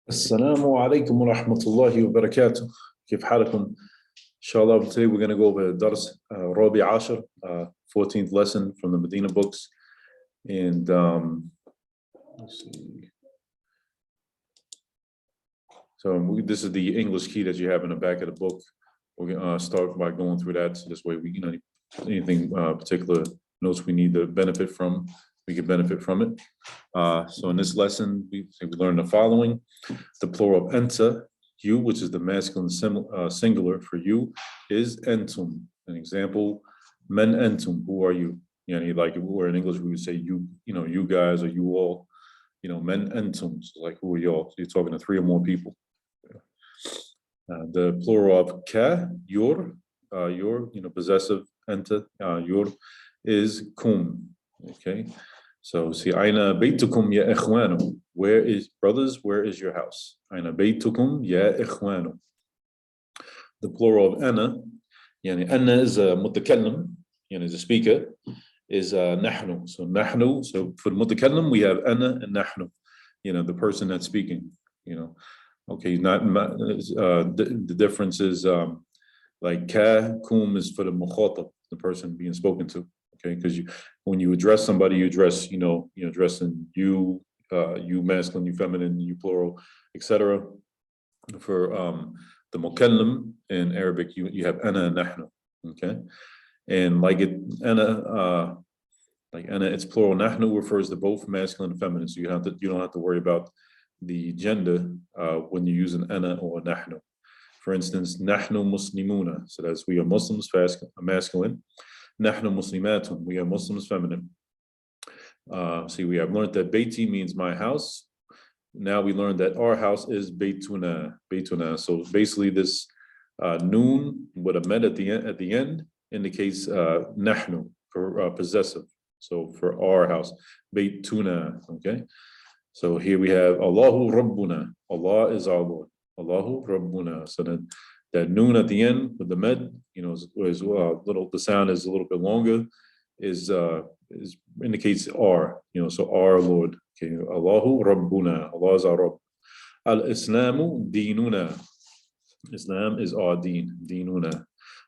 السلام عليكم ورحمة الله وبركاته. كيف حالكم؟ إن شاء الله. Today we're going to go over الدرس الرابع عشر, 14th lesson from the Madinah books. And let's see. So this is the English key that you have in the back of the book. We're going to start by going through that. So this way we, anything particular notes we need to benefit from, we can benefit from it. So in this lesson, we learned the following. The plural of anta, you, which is the masculine singular for you, is Antum. An example, men Antum, who are you? Like or in English, we would say you, you guys or you all, men Antum, so like who are y'all? So you're talking to three or more people. The plural of ka, your, possessive, anta, your, is kum. Okay. So see, aina baytukum ya ikhwanu. Where is, brothers, where is your house? Aina baytukum ya ikhwanu. The plural of ana, ana is a mutakallim, is a speaker, is nahnu. So nahnu, so for the mutakallim, we have ana and nahnu, the person that's speaking, Okay, the difference is like ka, kum is for the mukhatab, the person being spoken to. Okay, because when you address somebody, you address, addressing you, you masculine, you feminine, you plural, etc. For the mukallim in Arabic, you have ana and nahnu. Okay, and like ana, it's plural. Nahnu refers to both masculine and feminine, so you don't have to worry about the gender when you're using ana or nahnu. For instance, nahnu muslimuna, so that's we are Muslims, masculine. Nahnu muslimatun, we are Muslims, feminine. See, we have learned that Beiti means my house. Now we learned that our house is Beituna. So basically, this noon with a med at the end indicates nahnu for possessive. So for our house, Beituna. Okay. So here we have Allahu Rabbuna. Allah is our Lord. Allahu Rabbuna. So then that noon at the end with the med, the sound is a little bit longer, is indicates our, so our Lord. Okay, Allahu Rabbuna. Allah is our Rabb. Al-Islamu Dinuna. Islam is our deen, Dinuna.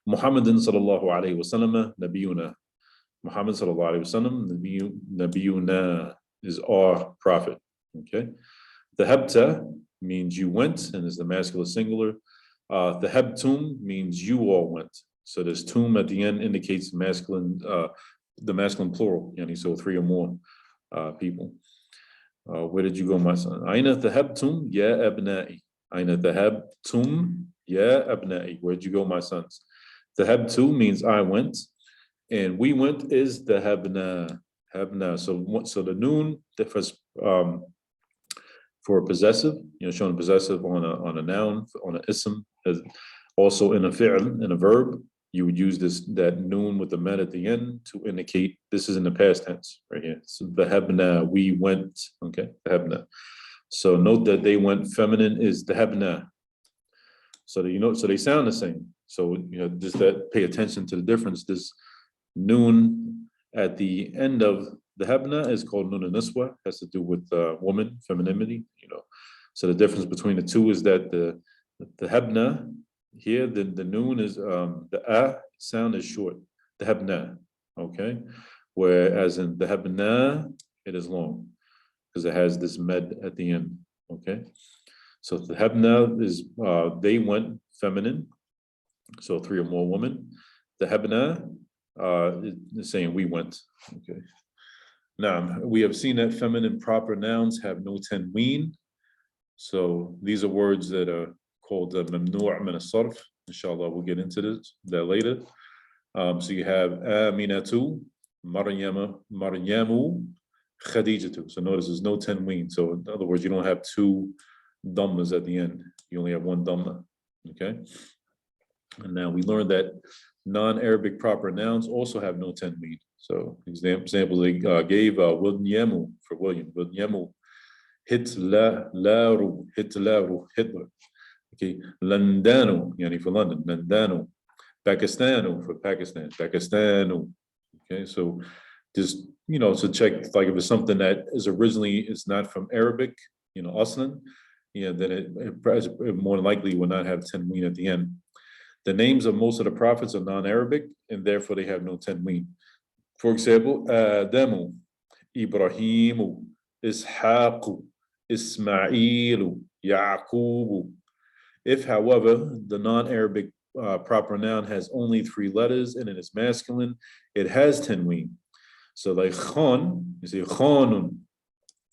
Muhammadin sallallahu alayhi wa sallam, Nabiyuna. Muhammad sallallahu alayhi wa sallam, Nabiyuna is our prophet. Okay. The Habta means you went, and is the masculine singular. The habtum means you all went. So this tum at the end indicates masculine, the masculine plural, so three or more people. Where did you go, my son? Aina dhahabtum ya abna'i. Aina dhahabtum ya abna'i. Where'd you go, my sons? Dhahabtu means I went, and we went is dhahabna. Habna. So the noon differs for a possessive, showing possessive on a noun, on an ism. Also in a fi'l, in a verb, you would use that noon with the med at the end to indicate this is in the past tense right here. So dhahabna, we went. Okay, dhahabna. So note that they went, feminine is dhahabna. So so they sound the same. So just that, pay attention to the difference. This noon at the end of the habna is called nun niswa, has to do with woman, femininity, So the difference between the two is that the habna here, the noon is the a sound is short, the habna, okay? Whereas in the habna, it is long because it has this med at the end, okay? So the habna is they went, feminine, so three or more women. The habna is saying we went, okay? Now, we have seen that feminine proper nouns have no tanween. So these are words that are called mamnu' min as-sarf. Inshallah, we'll get into that later. So you have Aminatu, Maryamu, Khadijatu. So notice there's no tanween. So in other words, you don't have two dhammas at the end. You only have one dhamma, okay? And now we learned that non-Arabic proper nouns also have no tanween. So examples they gave Williamu for William, Williamu, Hitlaru, Hitler. Okay, Londanu, for London, Londanu, Pakistanu for Pakistan, Pakistanu. Okay, so just so check, like if it's something that is originally, it's not from Arabic, aslan, then it more likely will not have tanween at the end. The names of most of the prophets are non-Arabic, and therefore they have no tanween. For example, Adamu, Ibrahimu, Ishaqu, Ismailu, Yaqubu. If, however, the non-Arabic proper noun has only 3 letters and it is masculine, it has tanween. So like Khan, you say Khanun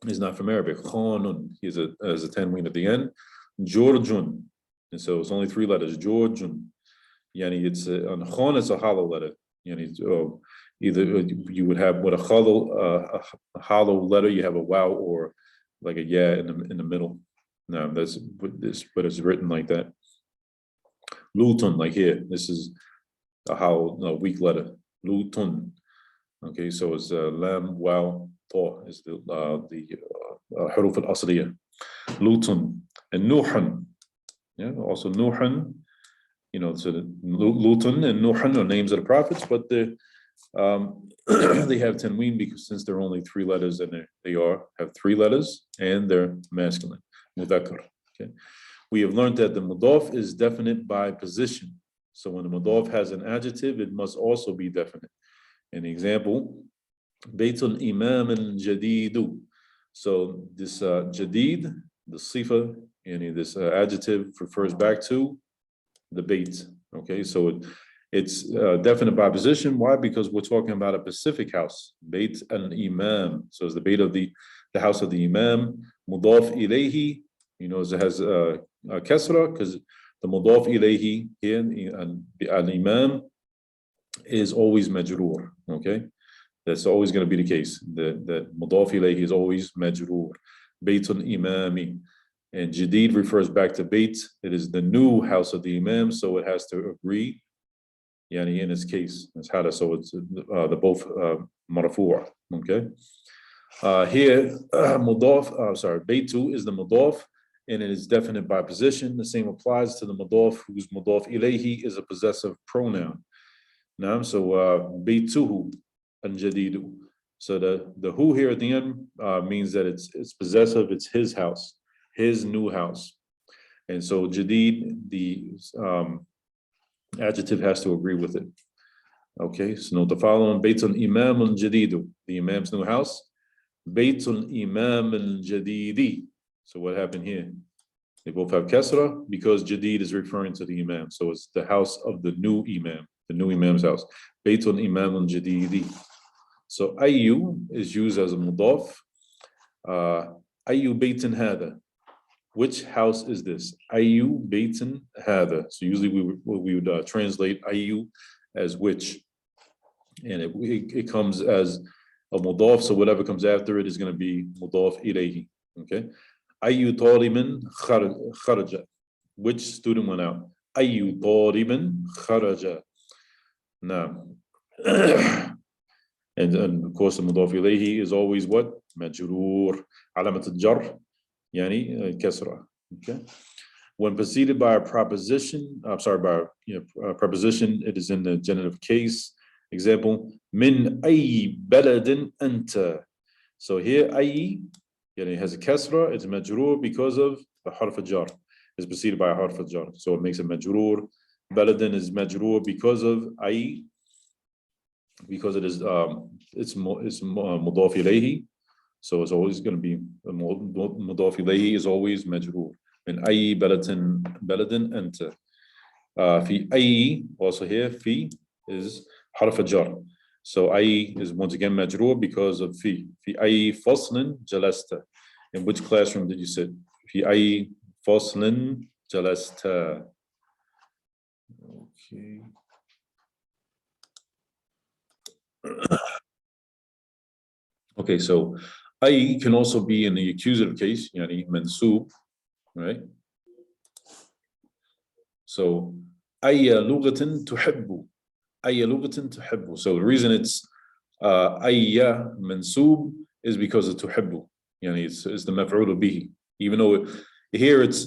is not from Arabic. Khanun has a tanween at the end. Georgian, and so it's only 3 letters. Georgian. Yani it's on Khan, it's a hollow letter. Yani either you would have with a hollow letter, you have a wow or like a yeah in the middle. No, that's but it's written like that. Lutun, like here, this is a hollow, weak letter. Lutun. Okay, so it's lam, wow, ta is the huruf al-asliya. Lutun and Nuhan. Yeah, also Nuhan. So the Lutun and Nuhan are names of the prophets, but they have tanween because since they're only 3 letters and they have 3 letters and they're masculine. Mudhakkar. Okay. We have learned that the mudaf is definite by position. So when the mudaf has an adjective, it must also be definite. An example, Baytul Imam al-Jadidu. So this Jadid, the sifa, this adjective refers back to the Bayt. Okay, so it's definite by position. Why? Because we're talking about a specific house. Bayt al-Imam. So it's the Bayt of the house of the Imam. Mudaf ilayhi, it has a kasra because the mudaf ilayhi here, al-Imam, is always majroor. Okay, that's always going to be the case. The mudaf ilayhi is always majroor. Baytul Imami. And Jadid refers back to Bayt. It is the new house of the Imam, so it has to agree. Yani in its case, it's hada, so it's the both marfu'. Okay. Here, Baytu is the mudaf, and it is definite by position. The same applies to the mudaf, whose mudaf ilayhi is a possessive pronoun. Now, so Baytuhu and Jadidu. So the who here at the end means that it's possessive. It's his house. His new house. And so Jadid, the adjective has to agree with it. Okay, so note the following: Baytul Imam al-Jadidu, the Imam's new house. Baytul Imam al-Jadidi. So what happened here? They both have kasra because Jadid is referring to the Imam. So it's the house of the new Imam's house. Baytul Imam al-Jadidi. So Ayyu is used as a mudaf. Ayyu Baytin hada. Which house is this? Ayyu Baytin hada. So usually we would translate Ayyu as which, and it comes as a mudaf. So whatever comes after it is going to be mudaf ilayhi. Okay. Ayyu taliban kharaja. Which student went out? Ayyu taliban kharaja. Now, and of course the mudaf ilayhi is always what? Majroor. Alamat al-jar. Yani kasra. Okay. When preceded by a preposition, preposition, it is in the genitive case. Example, min ayyi baladin anta. So here, ayyi, it has a kasra, it's majroor because of the harf al-jar. It's preceded by a harf al-jar. So it makes it majroor. Baladin is majroor because of ayyi, because it is it's mudaf ilayhi. So it's always going to be mudaf ilayhi is always majroor. من أي بلد أنت. في أي also here في is حرف الجر. So أي is once again majroor because of في. في أي فصل جلست. In which classroom did you sit? في أي فصل جلست. Okay. Okay, so أي can also be in the accusative case, يعني منسوب. Right? So, أي لغة تحب. أي لغة تحب. So the reason it's أي منسوب is because of تحب. يعني it's the مفعول به. Even though here it's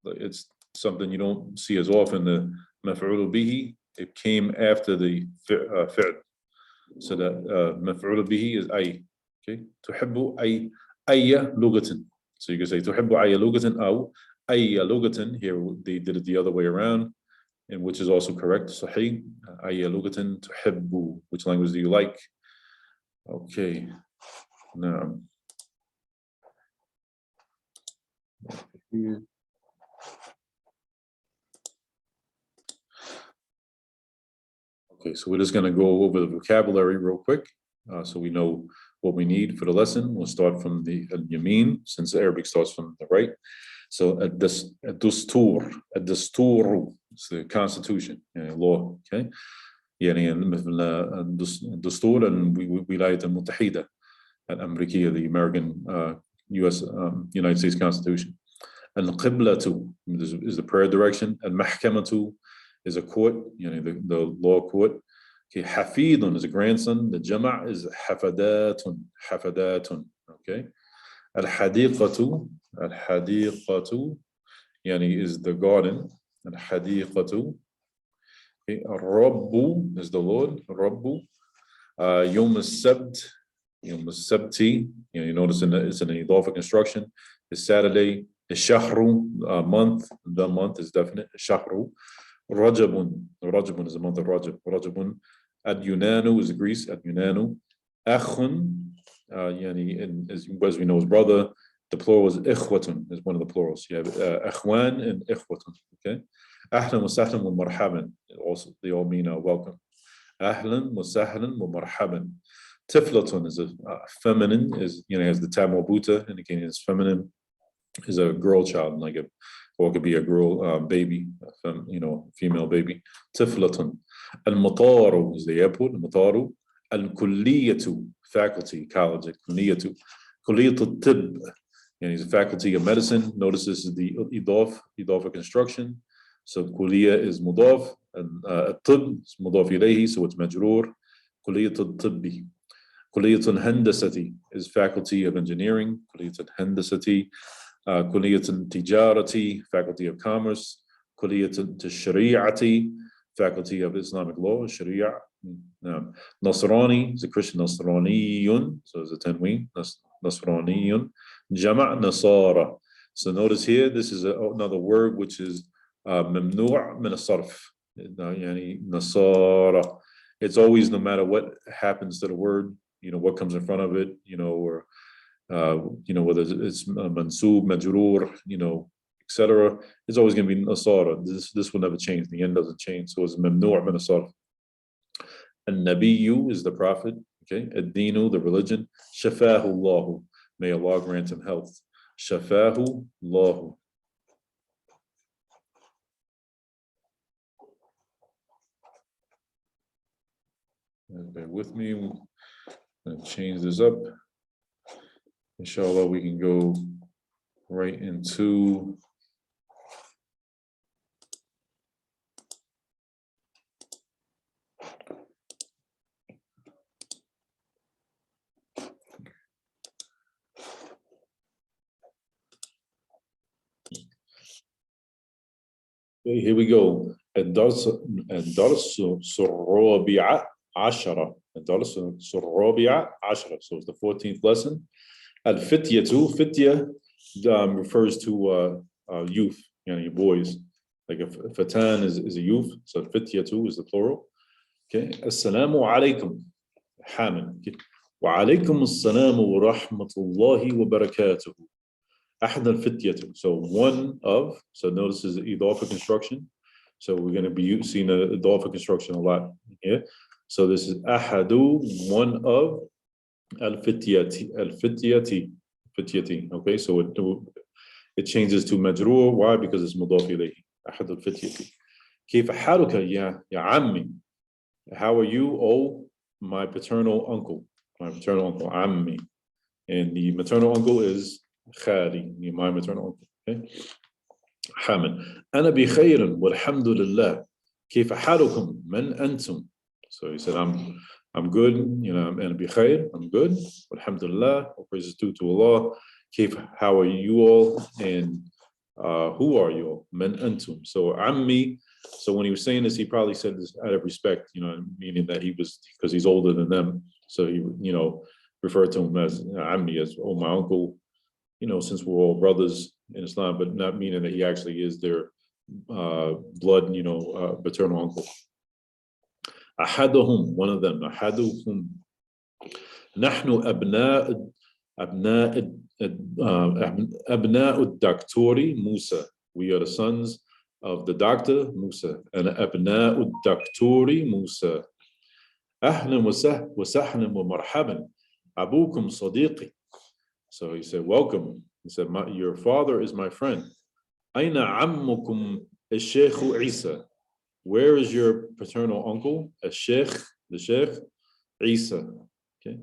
it's something you don't see as often. The مفعول به, it came after the فعل. So the مفعول به is أي. Okay. تحب أي لغة. So you can say تحب أي لغة أو أي لغة. Here they did it the other way around, and which is also correct. صحيح. أي لغة تحب. Which language do you like? Okay. Now. Okay, so we're just going to go over the vocabulary real quick, so we know what we need for the lesson. We'll start from the Yameen, since the Arabic starts from the right. So الدستور is the constitution, law. Okay, يعني مثل الدستور الولايات المتحدة الأمريكية, the American U.S. United States Constitution. القبلة is the prayer direction. المحكمة is a court, the law court. Okay, حفيد is a grandson. The jama' is حفدات. Okay. الحديقة is the garden. الحديقة. Okay. الرب is the Lord. الرب. يوم السبت. You notice it's an Idaafah construction. It's Saturday. الشهر, month. The month is definite. الشهر. Rajabun is the month of Rajab. Rajabun. Ad-Yunanu is Greece. Ad-Yunanu. Akhun, as we know, his brother. The plural is ikhwatun, is one of the plurals. You have akhwan and ikhwatun. Okay. Ahlan wa sahlan wa marhaban. Also, they all mean welcome. Ahlan wa sahlan wa marhaban. Tiflatun is a feminine, has the ta marbuta, indicating it's feminine, is a girl child, or it could be a girl baby, female baby. Tiflatun. Al-Mataru is the airport. Al-Mataru. Al-Kulliyatu, faculty, college. Al-Kulliyatu. Kulliyatu Tib, is a faculty of medicine. Notice this is the Idaafah construction. So Kulliya is Mudaf, and Tib is Mudaf ilayhi, so it's Majroor. Kulliyatu Tibbi. Kulliyatu Handasati is faculty of engineering. Kulliyatu Handasati. Kulliyat Tijarati, faculty of commerce. Kulliyat Shari'ati, faculty of Islamic law. Sharia. Nasrani is a Christian. Nasraniyun, so it's a tanween. Nasraniyun. Jama' Nasara. So notice here, this is another word which is mamnu' min as-sarf. Nasara. It's always, no matter what happens to the word, what comes in front of it, or whether it's mansub, majroor, etc. It's always going to be nasara. This will never change. The end doesn't change. So it's mamnu' min as-sarf. An-Nabiyyu is the prophet. Okay. Ad-Dinu, the religion. Shafahu Allahu. May Allah grant him health. Shafahu Allahu. Bear with me. I'm going to change this up. Inshallah, we can go right into here we go. الدرس الرابع عشرة. الدرس الرابع عشرة. So it's the 14th lesson. Al-Fityatu, Fitya refers to youth, boys. Like a fatan is a youth, so Fityatu is the plural. Okay. Assalamu alaikum. Haman. Okay. Wa alaikum assalamu wa rahmatullahi wa barakatuhu. Ahad al-Fityatu. So one of, so notice is the Idaafah construction. So we're going to be seeing the Idaafah construction a lot here. So this is Ahadu, one of. Al-Fityati. Okay, so it changes to majroor. Why? Because it's mudaf ilayhi. Ahad al-Fityati. Kayfa haluka ya ammi? How are you, oh my paternal uncle? My paternal uncle, ammi. And the maternal uncle is khali, my maternal uncle. Okay. Hamid. Ana bi khayrin walhamdulillah. Kayfa halukum? Man antum? So he said, I'm good, and bi khayr, I'm good. Alhamdulillah, all praises due to Allah. How are you all? And who are you all? Man antum. So ammi. So when he was saying this, he probably said this out of respect, meaning that he was, because he's older than them. So he, referred to him as ammi, as my uncle, since we're all brothers in Islam, but not meaning that he actually is their blood, paternal uncle. أحدهم, one of them. أحدهم. نحن أبناء الدكتور موسى. We are the sons of the doctor Musa. And أبناء الدكتور موسى. أهلا وسهلا ومرحبا. أبوكم صديقي. So he said, welcome. He said, your father is my friend. أين عمكم الشيخ عيسى? Where is your paternal uncle? الشيخ, the Sheikh عيسى. Okay.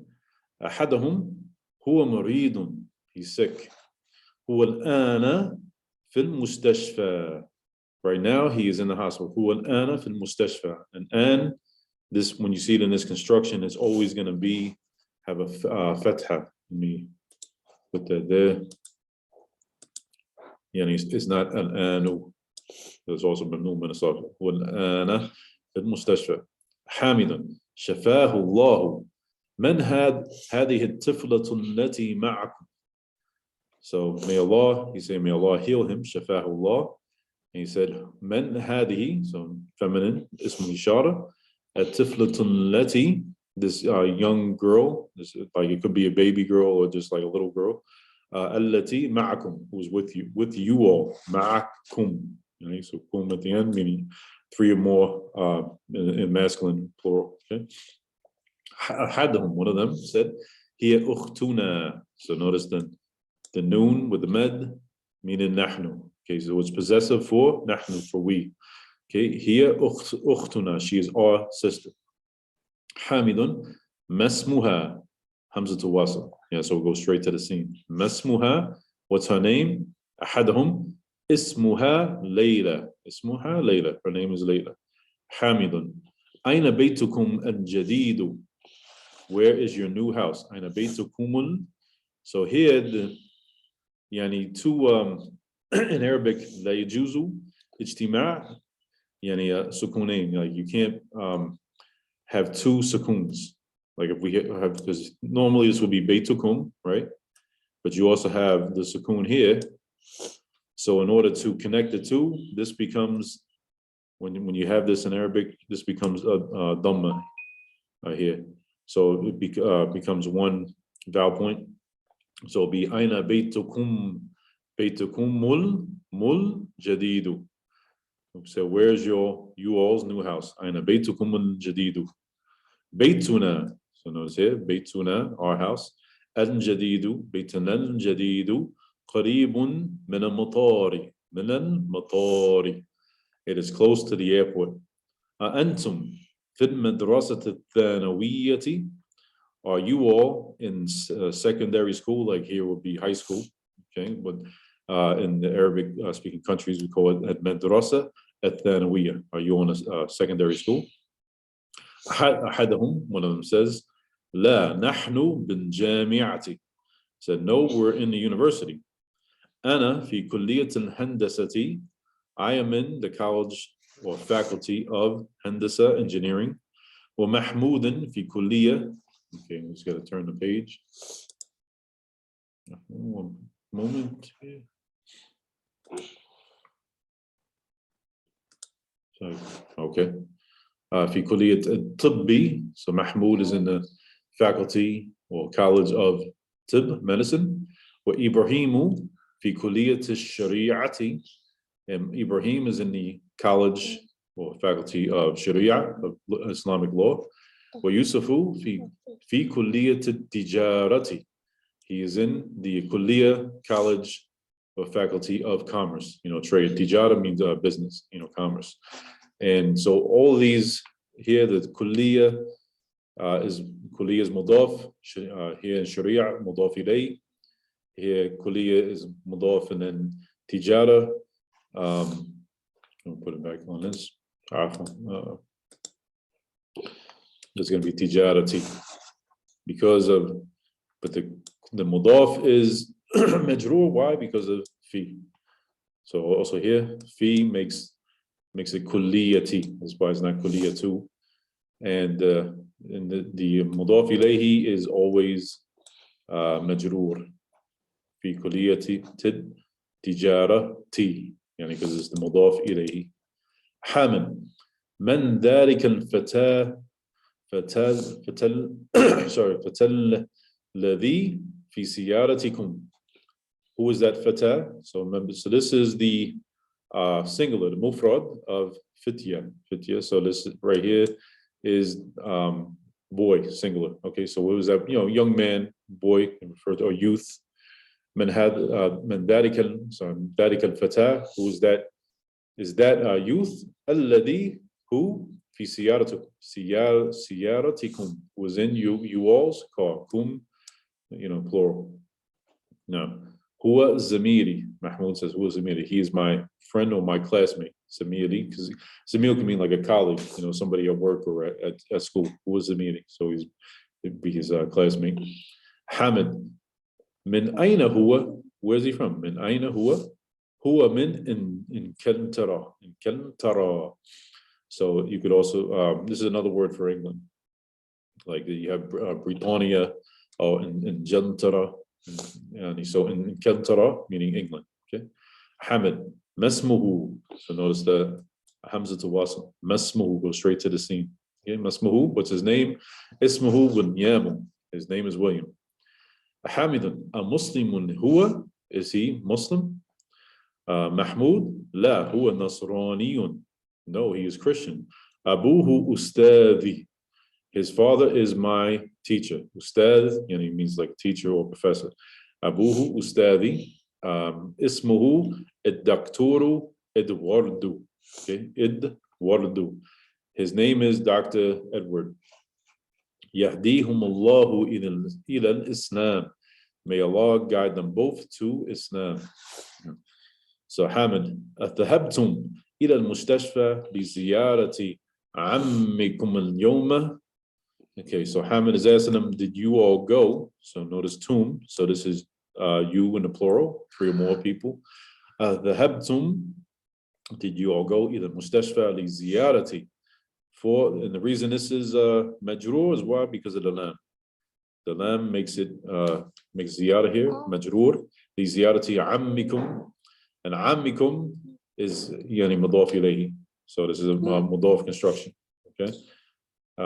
أحدهم هو مريض. He's sick. هو الآن في المستشفى. Right now he is in the hospital. هو الآن في المستشفى. And this, when you see it in this construction, it's always going to have a fatha. Let me put that there. It's not an anu. There's also mamnu min as-sarf. هو الآن في المستشفى. حامدا شفاه الله. من هذه الطفلة التي معكم? So may Allah, he said, may Allah heal him. شفاه الله. And he said, من هذه, so feminine, اسم إشارة. الطفلة التي, this young girl, this, like it could be a baby girl or just like a little girl. التي معكم, who's with you all. معكم. So kum at the end, meaning 3 or more in masculine plural. Okay. أحدهم, one of them said, هي أختنا. So notice the noon with the med, meaning نحن. Okay, so it's possessive for نحن, for we. Okay, هي أختنا, she is our sister. حامد ما اسمها, همزة الوصل. Yeah, so we'll go straight to the scene. ما اسمها, what's her name? أحدهم اسمها ليلى. اسمها ليلى, her name is Layla. حامد أين بيتكم الجديد? Where is your new house? أين بيتكم? So here, two in Arabic, لا يجوز اجتماع سكونين. Like you can't have 2 sukoons. Like if we have, because normally this would be بيتكم, right? But you also have the sukoon here. So in order to connect the 2, this becomes, when you have this in Arabic, this becomes a dhamma here. So it becomes one vowel point. So be aina baytukum mul jadidu. So where's you all's new house? Aina baytukum mul jadidu. Baytuna. So notice here, baytuna, our house. Al jadidu, baytuna al jadidu. Qaribun min al matari. Min al matari. It is close to the airport. Antum. في المدرسة الثانوية. Are you all in secondary school? Like here would be high school, okay? But in the Arabic speaking countries, we call it المدرسة الثانوية. Are you on a secondary school? أحدهم, one of them says, لا نحن بالجامعة. Said, no, we're in the university. أنا في كلية الهندسة. I am in the college or faculty of Handasa, engineering. ومحمود في كلية. Okay, I'm just going to turn the page. One moment. So, okay. في كلية الطب. So Mahmoud is in the faculty or college of Tib, medicine. وإبراهيم في كلية الشريعة. And Ibrahim is in the college or faculty of Sharia, of Islamic law. ويوسف في كلية التجارة. He is in the Kuliya college or faculty of commerce, trade. Tijara means business, commerce. And so all these here, the Kuliya is mudaf. Here in Sharia, mudaf ilay. Here Kuliya is mudaf, and then Tijara. I'll put it back on this. There's going to be tijarati because of, but the mudaf is majroor. Why? Because of fi. So also here, fi makes it kulliyati. That's why it's not kulliyatu. And the mudaf ilayhi is always majroor. في كلية تجارة يعني because it's the مضاف إليه. حامد من ذلك الفتى فتى الذي في سيارتكم. Who is that فتى? So remember, so this is the singular, the mufrad of fitya. So this right here is boy, singular. Okay, so what was that? You know, young man, boy, referred to, or youth. من ذلك الفتى. Who is that? Is that youth? الذي who في سيارتكم was in you all's car. Kum, you know, plural. No. هو زميلي. Mahmoud says هو زميلي. He is my friend or my classmate. زميلي, because زميل can mean like a colleague, you know, somebody at work or at school. هو زميلي, so it'd be his classmate. حامد من أين هو? Where's he from? من أين هو? هو من إنكلترا. So you could also, this is another word for England. Like you have Britannia or Ingilterra. And so Ingilterra meaning England. Okay. Hamid. Masmuhu. So notice the Hamza to Wasl. Masmuhu goes straight to the scene. Okay. Masmuhu. What's his name? Ismuhu William. His name is William. Hamidun. A Muslimun huwa. Is he Muslim? Mahmoud. La huwa Nasraniyun. No, he is Christian. Abuhu Ustadi. His father is my teacher. Ustad, you know, he means like teacher or professor. Abuhu Ustadi. Ismuhu Id-Dakturu Edwardu. Okay, Edwardu. His name is Dr. Edward. Yahdihum Allahu ila al-Islam. May Allah guide them both to Islam. So Hamid, أذهبتم إلى المستشفى بزيارة عمكم اليوم. Okay, so Hamid is asking them, did you all go? So notice tum. So this is you in the plural, 3 or more people. ذهبتم, did you all go? إلى المستشفى لزيارة. And the reason this is majroor is why? Because of the lam. The lam makes it makes ziyarah here majroor. لزيارة عمكم. And عمكم is يعني مضاف إليه. So this is a mudaf construction. Okay.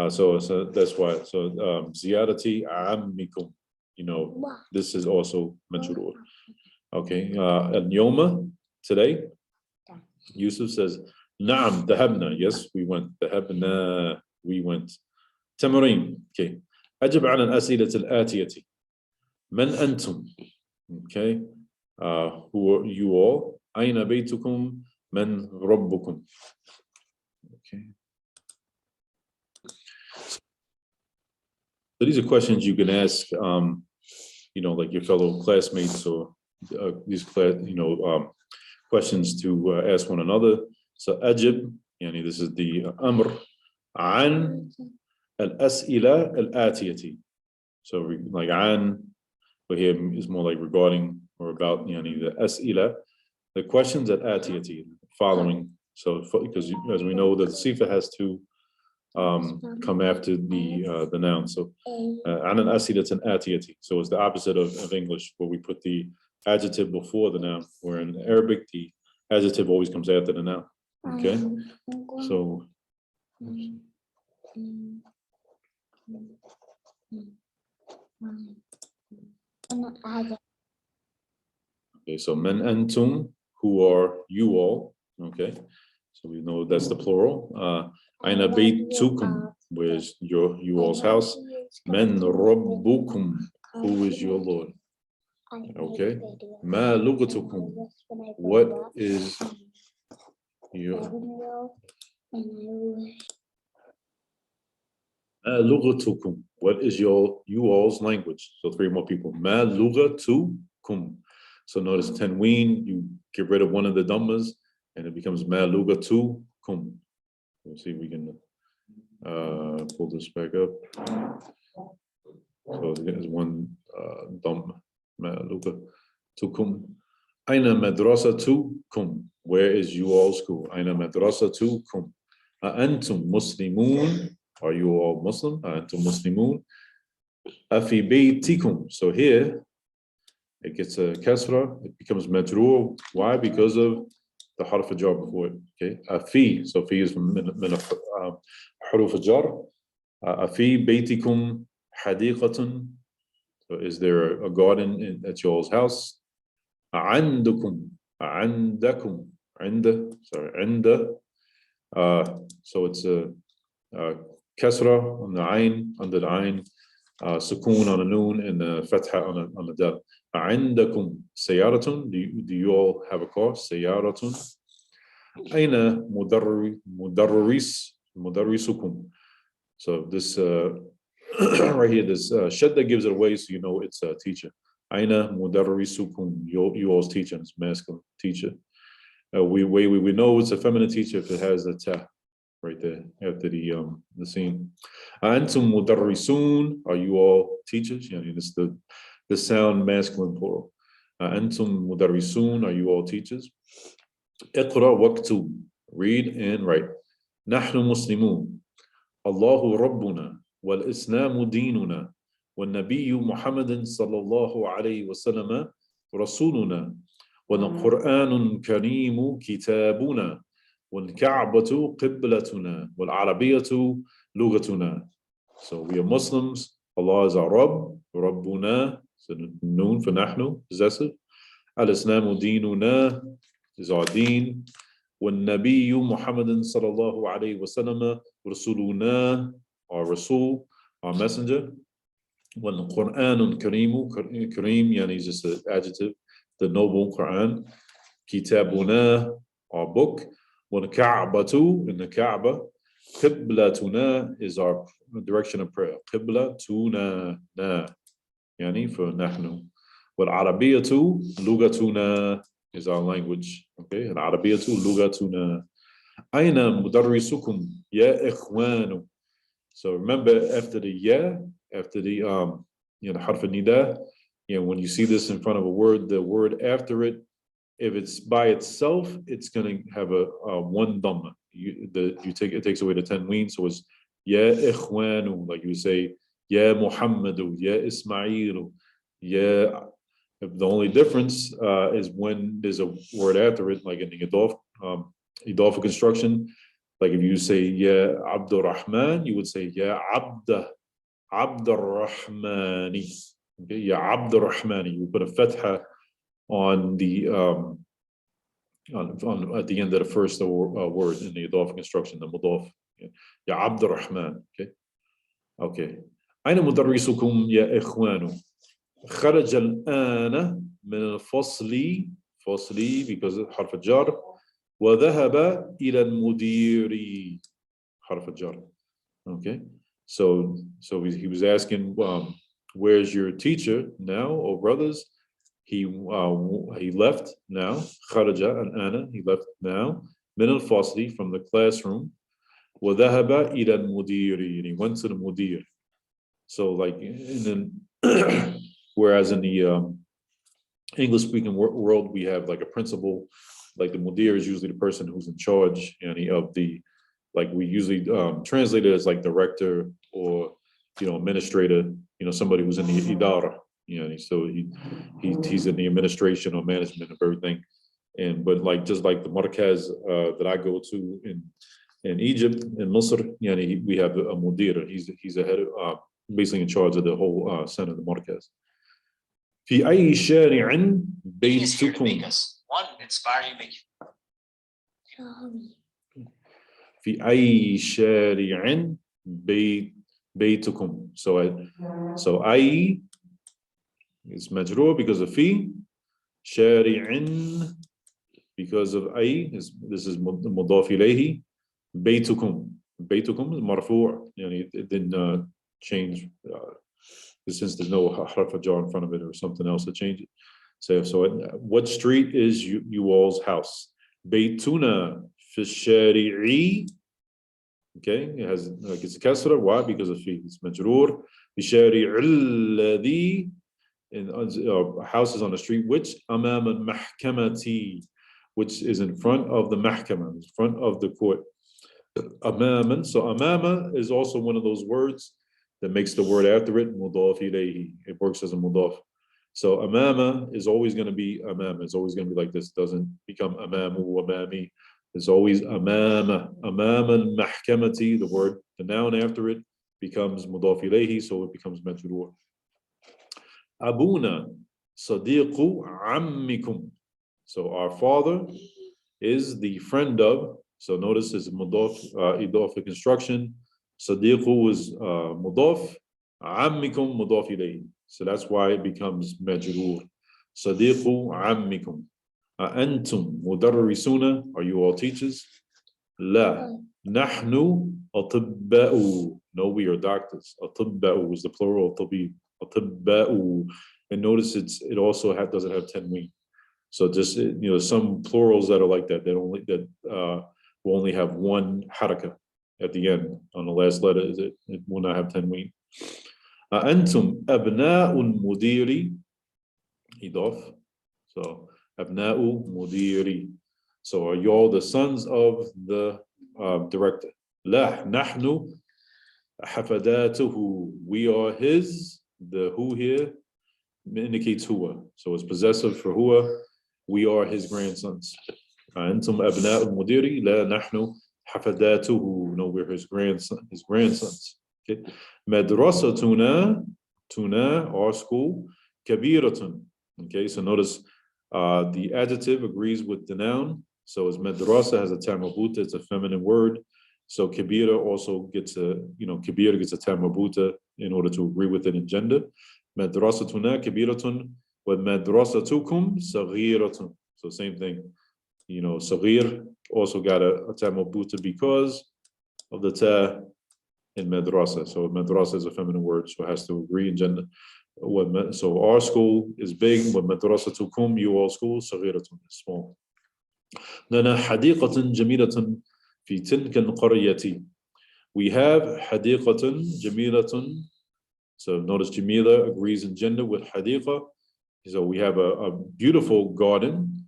So that's why. So ziyarati ammikum. You know, this is also majroor. Okay. Al-yawma, today. Yusuf says, Naam, dhahabna. Yes, we went. Dhahabna, we went. Tamarin. Okay. أجب على الأسئلة الآتية. من أنتم? Okay. Who are you all? أين بيتكم؟ من ربكم? Okay. So these are questions you can ask, you know, like your fellow classmates or these questions to ask one another. So أجب, يعني this is the أمر عن الأسئلة الآتية. So like عن, but here is more like regarding or about, يعني the أسئلة, the questions at آتية, following. So because as we know, the sifa has to come after the noun. So عن الأسئلة الآتية. So it's the opposite of English, where we put the adjective before the noun, where in Arabic the adjective always comes after the noun. Okay. So okay, so men antum, who are you all? Okay, so we know that's the plural. Aina baytukum, where's you all's house? Men rabbukum, who is your Lord? Okay, ma lughatukum, what is your ma lughatukum, what is you all's language? So 3 more people. Ma lughatukum. So notice tanween, you get rid of one of the dhammas and it becomes ma lughatukum. Let's see if we can pull this back up. So there's one dhamm, ma lughatukum. Aina madrasatukum, where is you all school? Aina madrasatukum. Antum muslimun, are you all Muslim? Antum muslimun. Afi baytikum. So here, it gets a kasra, it becomes majroor. Why? Because of the harf al-jar before it. Okay, fi. So fi is from harf al-jar. Fi baytikum hadiqatun. So is there a garden at y'all's house? عندكم عندكم عند. So it's a kasra on the ayn, under the ayn, sukoon on the noon, and fatha on the dal. عندكم سيارة. Do you all have a car? سيارة. أين مدرسكم. So this right here, this shadda gives it away, so you know it's a teacher. أين مدرسكم. You all's teacher, it's masculine teacher. We know it's a feminine teacher if it has a ta right there after the scene. أنتم مدرسون. Are you all teachers? Yeah, it's the sound masculine plural. أنتم مدرسون. Are you all teachers? اقرأ واكتب. Read and write. نحن مسلمون. الله ربنا والإسلام ديننا والنبي محمد صلى الله عليه وسلم رسولنا والقرآن الكريم كتابنا والكعبة قبلتنا والعربية لغتنا. So we are Muslims. Allah is our Rabb. Rabbuna, so noon for nahnu, possessive. Al-Islamu dinuna is our deen. والنبي محمد صلى الله عليه وسلم رسولنا, our Rasul, our messenger. والقرآن الكريم, Kareem, yani is just an adjective, the noble Quran. Kitabuna, our book. والكعبة, in the Kaaba. Qiblatuna is our direction of prayer. Qiblatuna, na, yani for nahnu. والعربية لغتنا is our language. Okay, العربية لغتنا. أين مدرسكم يا إخوان. So remember, after the ya, after the harf al-nida, when you see this in front of a word, the word after it, if it's by itself, it's going to have a one dhamma. It takes away the tanween, so it's ya ikhwanu, like you say ya Muhammadu, ya Ismailu, ya. The only difference is when there's a word after it, like in the Idaafah construction. Like if you say ya Abdur Rahman, you would say ya Abdur Rahmani. Okay, ya Abdur Rahmani. You put a fatha on the at the end of the first word in the Idaafah construction, the mudaf. Ya Abdur Rahman. Okay. أين مدرسكم يا إخوان. خرج الآن من الفصل. فصلي because of حرف الجر. وذهب إلى المدير. حرف الجر. Okay. So he was asking, where's your teacher now, oh brothers? He left now. خرج الآن, he left now. من الفصل, from the classroom. وذهب إلى المدير, and he went to the mudir. So like whereas in the English-speaking world, we have like a principal, like the mudir is usually the person who's in charge, of the, like we usually translate it as like director or administrator, somebody who's in the idara, so he's in the administration or management of everything. But like just like the markaz that I go to in Egypt, in Misr, we have a mudir. He's a head of, basically in charge of the whole center, the markaz. في أي شارع بيتكم. في أي شارع بيتكم. So أي is مجرور because of في. شارع because of أي this is مضاف إليه. بيتكم is مرفوع, it didn't change since there's no harf jar in front of it or something else to change it. So what street is you all's house? Baytuna fi shari'i. Okay, it has like it's a kasra. Why? Because of fi. It's majroor. Fi shari'il ladhi, in houses on the street which amam al-mahkamati, which is in front of the mahkama, in front of the court. Amaman. So amama is also one of those words that makes the word after it mudaf ilayhi. It works as a mudaf. So amama is always going to be amama. It's always going to be like this. It doesn't become amamu, amami. It's always amama. Amama al-mahkamati, the word, the noun after it becomes mudaf ilayhi, so it becomes majroor. Abuna sadiqu ammikum. So our father is the friend of, so notice it's mudaf, idaafah construction. Sadiqu is mudaf, ammikum mudaf ilayhi. So that's why it becomes majroor. Sadiqu ammikum. Antum mudarrisuna, are you all teachers? La. Nahnu atibba'u. No, we are doctors. Atibba'u is the plural of tabib. Atibba'u. And notice it also doesn't have tanween. So just, some plurals that are like that, that will only have one haraka at the end on the last letter. It will not have tanween. Antum abna'ul mudiri. Idaf. So abna'u mudiri. So are you all the sons of the director? La nahnu hafadatuhu. We are his. The who here indicates huwa. So it's possessive for huwa. We are his grandsons. Antum abna'ul mudiri. La nahnu hafadatuhu. No, we're his grandsons. Okay. Madrasatuna, tuna, our school. Kabiratun. Okay, so notice the adjective agrees with the noun. So as madrasa has a tamabuta, it's a feminine word. So kabira also gets kabira gets a tamabuta in order to agree with it in gender. Madrasatuna kabiratun, wa madrasatukum saghiratun. So same thing. Saghir also got a tamabuta because of the ta in madrasa. So madrasa is a feminine word, so it has to agree in gender. So our school is big. Wa madrasatukum, you all school, saghiratun is small. لنا حديقة جميلة في تلك القرية. We have حديقة جميلة. So notice Jamila agrees in gender with حديقة. So we have a beautiful garden.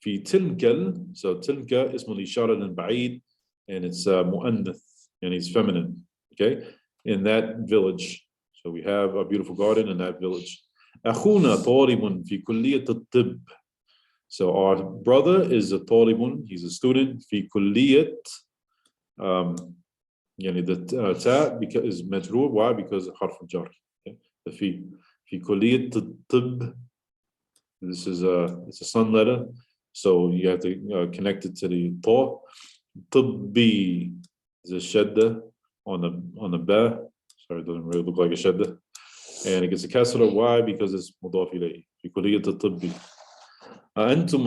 في تلك. So تلك اسم الإشارة للبعيد, and it's مؤنث, and it's feminine. Okay, in that village. So we have a beautiful garden in that village. أخونا طالب في كلية الطب. So our brother is a talibun, he's a student, fi kulliyat, the ta is majroor, why? Because of harf al-jar. Okay? The fi kulliyat tib, this is it's a sun letter, so you have to connect it to the ta. Tibbi is a shadda on the ba, sorry, it doesn't really look like a shadda, and it gets a kasra, why? Because it's mudaf ilayhi, fi kulliyat tibbi. Antum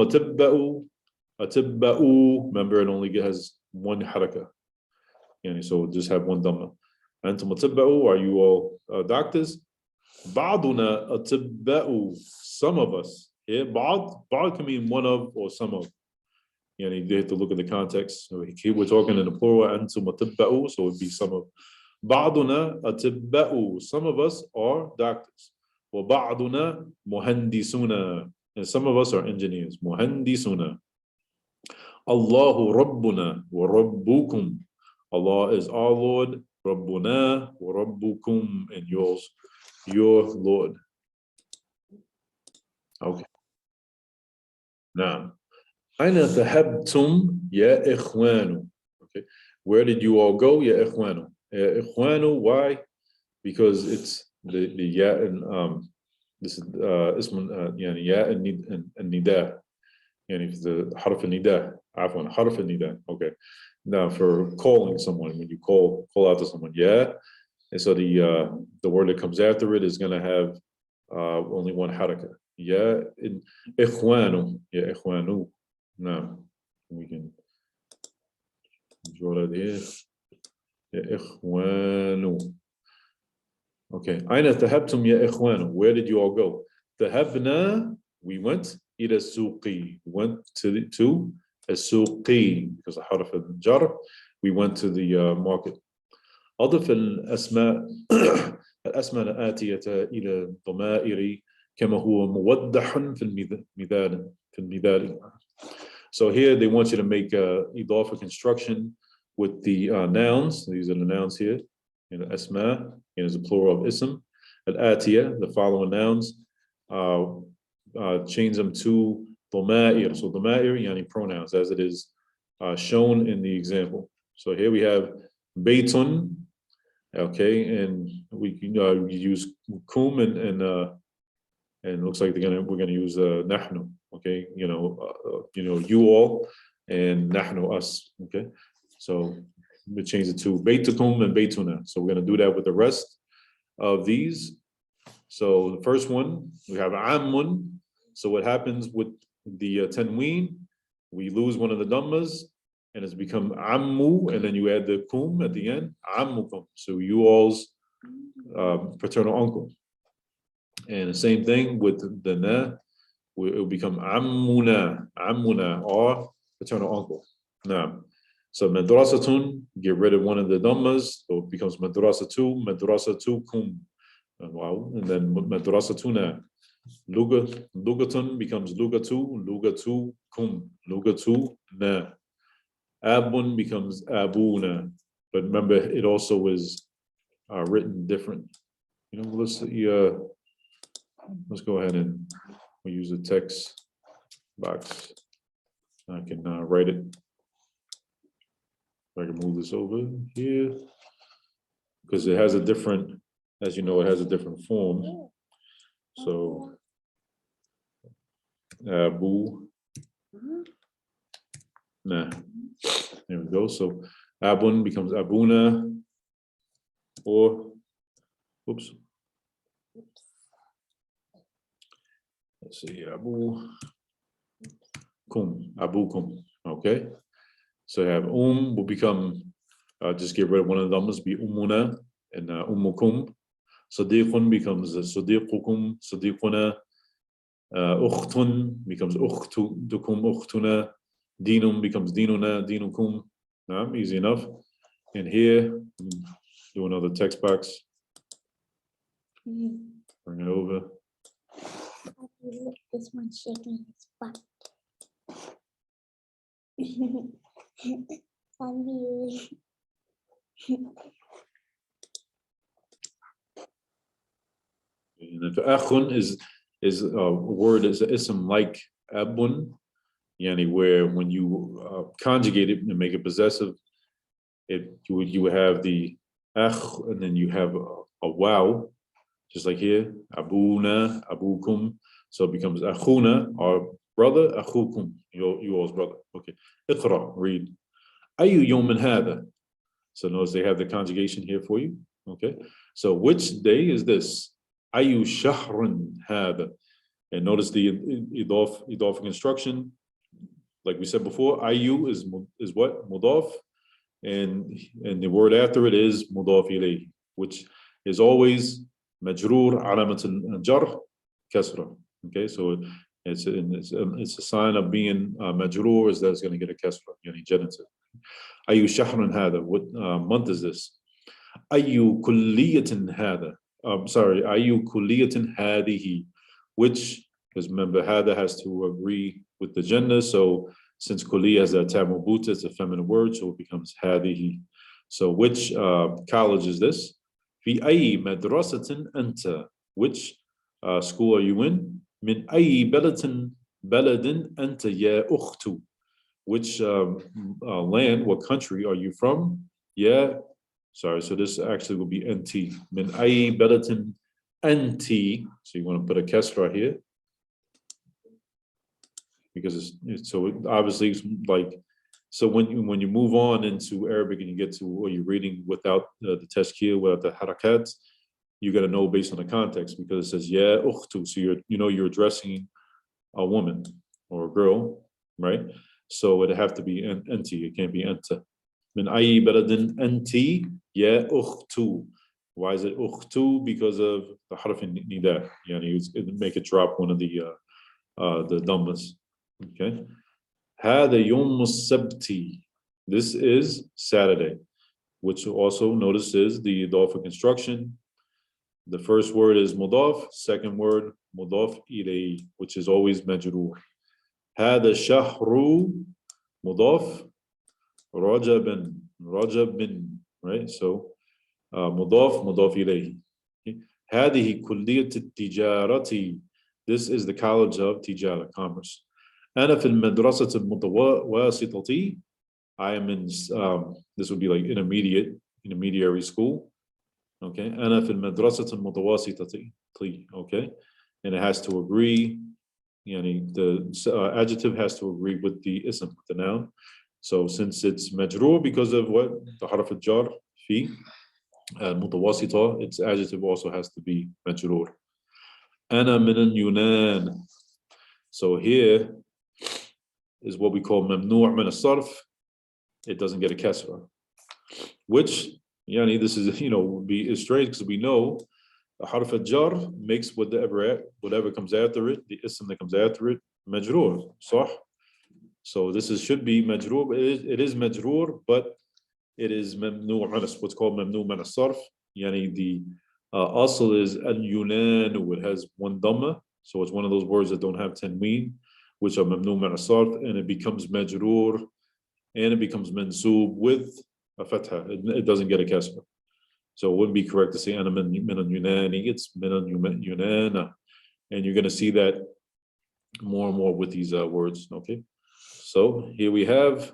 atibba'u, remember it only has one haraka. So just have one dhamma. Antum atibba'u, are you all doctors? Ba'duna atibba'u, some of us. Yeah, ba'd can mean one of or some of. You have to look at the context. So we're talking in the plural, antum atibba'u, so it would be some of. Ba'duna atibba'u, some of us are doctors. Wa ba'duna muhandisuna. And some of us are engineers. Muhandisuna. Allahu Rabbuna wa Rabbukum. Allah is our Lord. Rabbuna wa Rabbukum, and yours, your Lord. Okay. Now, Aina dhahabtum ya ikhwanu. Okay. Where did you all go, ya ikhwanu? Ya ikhwanu, why? Because it's the ya and this is اسم يعني ياء النداء يعني the حرف النداء عفوا حرف النداء. Okay, now for calling someone, when you call out to someone, yeah, and so the word that comes after it is going to have only one haraka. Yeah, إخوانو, yeah, إخوانو. Now we can draw that here. Yeah, إخوانو. Okay. Aina tahabtum ya ikhwanu. Where did you all go? Tahabna, we went. Ila suqi. We went to a suqi because of harf al-jar. We went to the market. أضف الأسماء الأسماء الآتية إلى ضمائر كما هو موضح في المثال. So here they want you to make Idaafah construction with the nouns. These are the nouns here. Asma is a plural of ism. Al-Atiyah, the following nouns. change them to ضمائر. So ضمائر يعني pronouns, as it is shown in the example. So here we have بيت, okay, and we use kum and it looks like we're gonna use نحن, okay, you all, and نحن, us, okay. So we change it to بيتكم and بيتنا. So we're gonna do that with the rest of these. So the first one, we have عام. So what happens with the tanween, we lose one of the dhammas and it's become ammu, and then you add the kum at the end, ammukum. So you all's paternal uncle. And the same thing with the na, it will become ammuna, or paternal uncle. Now, so madrasatun, get rid of one of the dhammas, so it becomes madrasatu kum. Wow, and then madrasatuna. Lugatun becomes lugatu kum, lugatu na. Abun becomes abuna, but remember it also is written different. Let's go ahead and we'll use a text box. I can write it. I can move this over here because it has a different, as you know, it has a different form. So Abu, nah, there we go. So Abun becomes Abuna, or oops. Let's see, Abu Kum, okay. So you have will become, just get rid of one of the numbers, be Ummuna and Ummukum. Sadiqun becomes Sadiqukum, Sadiquna. Ukhtun becomes Ukhtukum, Ukhtuna. Dinum becomes Dinuna, Dinukum. Easy enough. And here, do another text box. Bring it over. This one's shaking his butt. And if akhun is a word, is an ism like abun, yani where when you conjugate it and make it possessive, you would have the akh, and then you have a wow, just like here, abuna, abukum. So it becomes akhuna, our brother, akhukum, you all's brother. Okay, iqra, read. Ayu yawmin hadha. So notice they have the conjugation here for you. Okay, so which day is this? Ayu shahrun hadha. And notice the Idaafah construction. Like we said before, ayu is what? Mudaf. And the word after it is mudaf ilayhi, which is always majroor alamat al-jar kasra. Okay, so it's a sign of being majroor, is that it's going to get a kasra, yani genitive. Ayu shahrun hadha. What month is this? Ayu kulliyatin hadha. Sorry, ayu kulliyatin hadihi. Which, because remember, hadha has to agree with the gender. So since kulliya has a tamu buta, it's a feminine word, so it becomes hadihi. So which college is this? Fi ayi madrasatin anta. Which school are you in? Min ayi baladin anta ya ukhtu. Which land, what country are you from? Yeah, sorry, so this actually will be NT. Min ayi baladin anti. So you want to put a kesra here, because it's so obviously it's like, so when you move on into Arabic and you get to, or you're reading without the tashkil, without the harakat, you got to know based on the context, because it says ya ukhtu, so you're addressing a woman or a girl, right? So it'd have to be anti, it can't be anta. Min ayi baladin anti ya ukhtu. Why is it ukhtu? Because of the harf nida, yani it make it drop one of the dhammas. Okay. Hada yawm as-sabti. This is Saturday, which also notice is the Idaafah construction. The first word is mudaf, second word mudaf ilayhi, which is always majroor. Hada shahru mudaf rajabin, right? So mudaf ilayhi. هذه كلية التجارة. This is the College of Tijara, Commerce. أنا في المدرسة المتوسطة. I am in, this would be like intermediary school. Okay. أنا في المدرسة المتوسطة. Okay. And it has to agree. The adjective has to agree with the ism, the noun. So since it's majroor because of what? The harf al-jar, fi, mutawasita, its adjective also has to be majroor. Ana min al-Yunan. So here is what we call mamnu' min al-sarf. It doesn't get a kasra. Which, this is, would be strange because we know the harf al-jar makes whatever comes after it, the ism that comes after it, majroor. Sah? So this should be majroor. It is majroor, but it is mamnu' min, what's called mamnu' min as-sarf. The asl is al-Yunan, it has one dhamma. So it's one of those words that don't have tanween, which are mamnu' min as-sarf, and it becomes majroor, and it becomes mansoob with a fatha. It doesn't get a kasra. So it wouldn't be correct to say ana min al-Yunani. It's min al-Yunana. And you're going to see that more and more with these words. Okay. So here we have,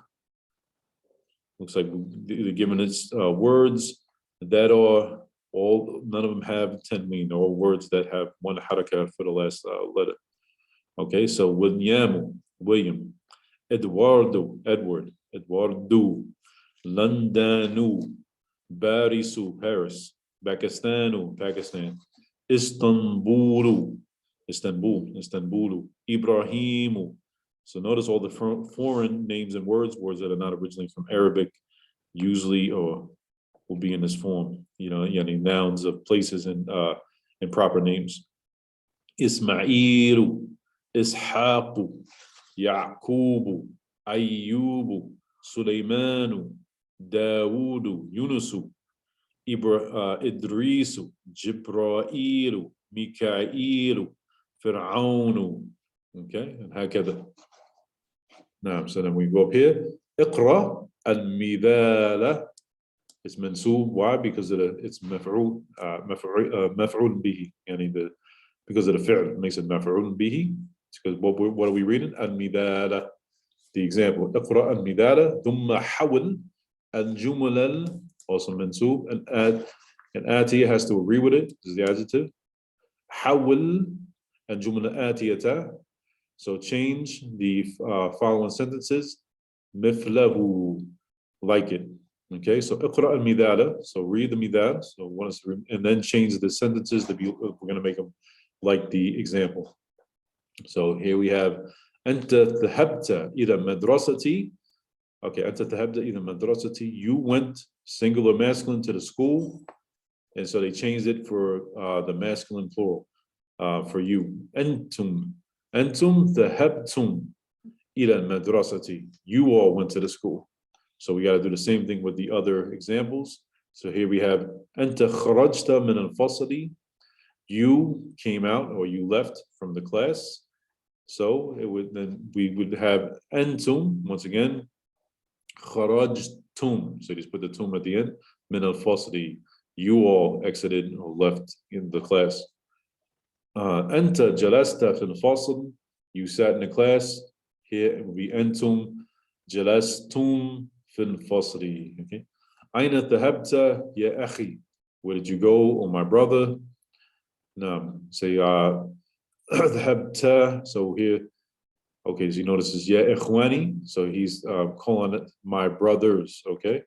looks like they're given us words that are none of them have tanween, or words that have one haraka for the last letter. Okay, so William, Eduardo, Edward, Eduardo, Londonu, Barisu, Paris, Pakistanu, Pakistan, Istanbulu, Ibrahimu. So notice all the foreign names and words that are not originally from Arabic, usually or will be in this form. Nouns of places and proper names. Ismailu, Ishaqu, Yaqubu, Ayyubu, Sulaymanu, Dawudu, Yunusu, Idrisu, Jibrailu, Mikailu, Fir'aunu. Okay, and هكذا. Now, so then we go up here. Iqra al-midala. It's mansoob. Why? Because it's maf'ul bihi. Because of the fi'l, it makes it maf'ul bihi. Because what are we reading? Al-midala. The example. Iqra al-midala. Thumma hawal al-jumal, also mansoob. And atiya has to agree with it. This is the adjective. Hawal al-jumal atiyata. So change the following sentences, mithlahu, like it. Okay, so iqra al-midala, so read the midal, and then change the sentences we're going to make them like the example. So here we have anta dhahabta ila madrasati. Okay, anta dhahabta ila madrasati. You went, singular masculine, to the school, and so they changed it for the masculine plural for you. Antum dhahabtum ila madrasati. You all went to the school. So we got to do the same thing with the other examples. So here we have anta kharajta min al-fasli. You came out or you left from the class. So we would have antum, once again, kharajtum. So just put the tum at the end. Min al-fasli. You all exited or left in the class. Anta jalasta fil fasl. You sat in the class. Here it would be antum jalastum fil fasli. Okay. Aina dhahabta ya akhi. Where did you go, oh my brother? Now say dhahabta. So here, okay, so you notice is ya ikhwani. So he's calling it my brothers. Okay,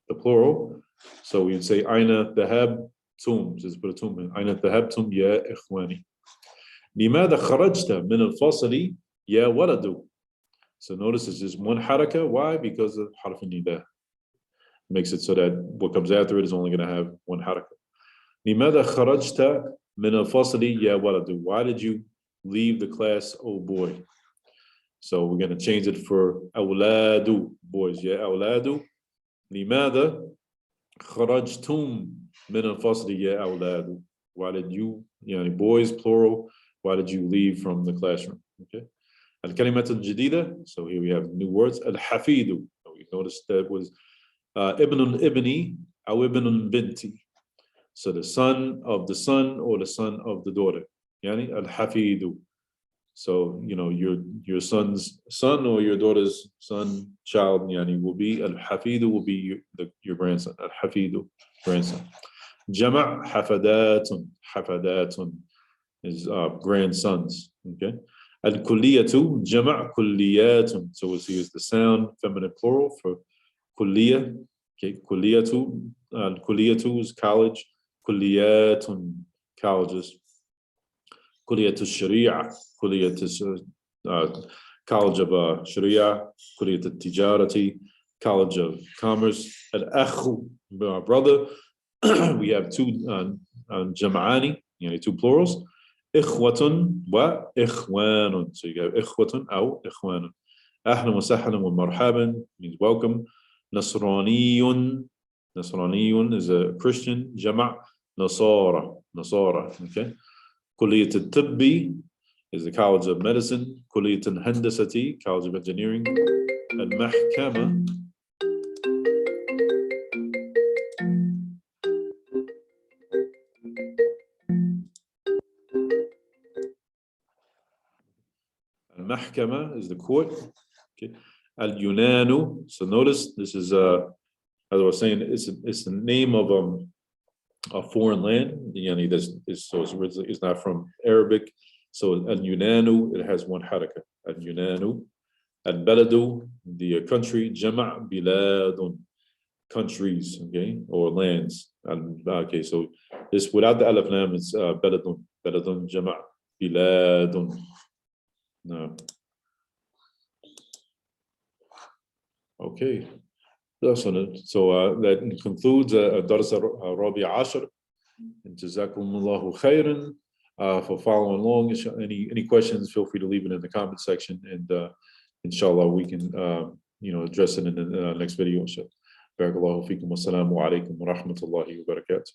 the plural. So we'd say aina dhahabtum. Just put a tum in. Aina dhahabtum ya ikhwani. لماذا خرجت من الفصل يا ولد. So notice it's just one haraka. Why? Because of harf al-nida. Makes it so that what comes after it is only going to have one haraka. لماذا خرجت من الفصل يا ولد. Why did you leave the class, oh boy? So we're going to change it for أولاد, boys. يا أولاد. لماذا خرجتم من الفصل يا أولاد. Why did you, boys plural, why did you leave from the classroom? Okay. Al-kalimat al-jadida. So here we have new words. Al-hafidu. We noticed that was ibnun ibni aw ibnun binti. So the son of the son or the son of the daughter. Yani al-hafidu. So, you know, your son's son or your daughter's son, child, yani, will be, al-hafidu will be your grandson, al-hafidu, grandson. Jama' hafadatun, hafadatun is grandsons, okay? Al-kulliyatu, jama' kulliyatun. So we'll use the sound, feminine plural for kulliya, okay? Kulliyatu, kulliyatu is college, kulliyatun, colleges. Kulliyat al-Sharia, Kulliyat College of Sharia, Kulliyat al-Tijarati, College of Commerce. Al-Akhu, our brother. We have two jam'ani, two plurals. Ikhwatun wa ikhwanun. So you have ikhwatun aw ikhwanun. Ahlan wa sahlan wa marhaban means welcome. Nasraniyun. Nasraniyun is a Christian. Jama' Nasara. Nasara. Okay. Kulliyat al-Tibbi is the College of Medicine. Kulliyat al-Handasati, College of Engineering. Al-Mahkama. Al-Mahkama is the court. Okay. Al-Yunanu. So notice this is, as I was saying, it's the name of a foreign land. So it's not from Arabic. So al-Yunanu, it has one haraka. Al-Yunanu. Al-Baladu, the country. Jama' biladun, countries, okay, or lands. Okay, so this without the alif lam, it's baladun. Baladun, jama' biladun. No. Okay. So that concludes Dars al-Rabi' Ashar. And Jazakumullahu khairan for following along. Any questions, feel free to leave it in the comment section, and inshallah we can address it in the next video. Barakallahu feekum. Wassalamu alaikum wa rahmatullahi wa barakatuh.